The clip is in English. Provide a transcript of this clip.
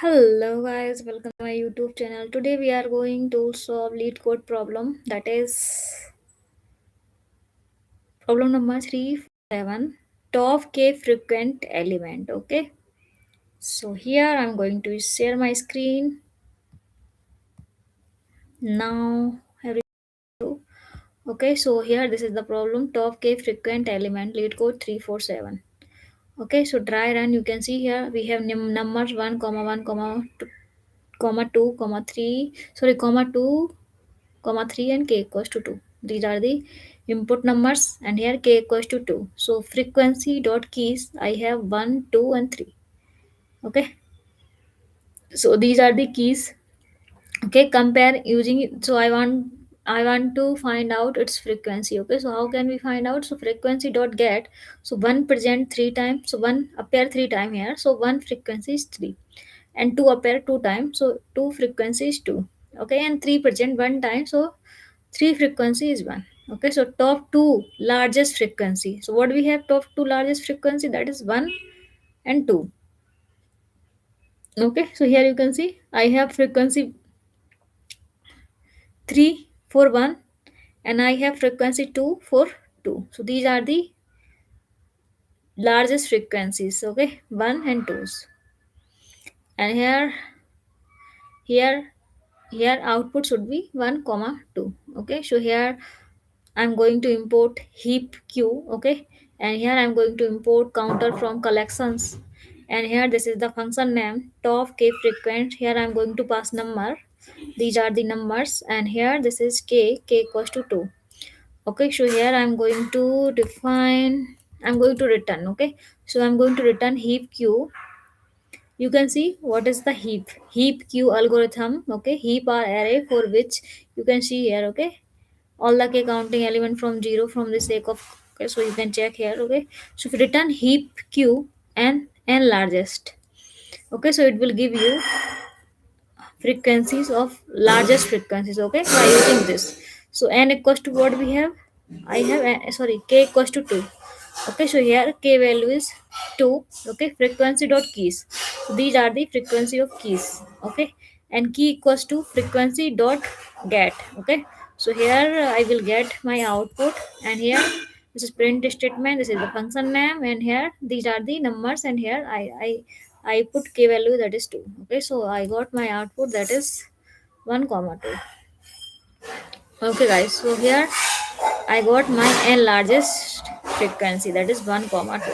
Hello guys, welcome to my YouTube channel. Today we are going to solve lead code problem, that is problem number 347, top k frequent element. Okay, so here I'm going to share my screen now. Okay, so here this is the problem, top k frequent element lead code 347. Okay, so try run. You can see here we have numbers 1 comma 1 comma 2 comma 3, sorry, comma 2 comma 3 and k equals to 2. These are the input numbers and here k equals to 2. So frequency dot keys I have 1, 2 and 3. Okay. So these are the keys. Okay, compare using so I want to find out its frequency. Okay, so how can we find out? So frequency dot get, so one present three times, so one appear three time here, so one frequency is 3, and two appear two times, so two frequency is 2. Okay, and 3 present one time, so 3 frequency is 1. Okay, so top 2 largest frequency, so what we have, top 2 largest frequency, that is 1 and 2. Okay, so here you can see I have frequency 3 for 1 and I have frequency 2 for 2. So these are the largest frequencies. Okay, 1 and 2's. And here here output should be 1 comma 2. Okay, so here I'm going to import heap q. Okay, and here I'm going to import counter from collections, and here this is the function name top k frequent. Here I'm going to pass number, these are the numbers, and here this is k equals to 2. Okay, so here I'm going to return. Okay, so I'm going to return heap q. You can see what is the heap q algorithm. Okay, heap are array for which you can see here. Okay, all the k counting element from 0 from the sake of. Okay, so you can check here. Okay, so if you return heap q and n largest. Okay, so it will give you frequencies of largest frequencies. Okay, by using this, so n equals to what we have, I have sorry, k equals to 2. Okay, so here k value is 2. Okay, frequency dot keys, so these are the frequency of keys. Okay, and key equals to frequency dot get. Okay, so here I will get my output, and here this is print statement, this is the function name, and here these are the numbers, and here I put k value, that is 2. Okay, so I got my output, that is 1 comma 2. Okay guys, so here I got my n largest frequency, that is 1 comma 2.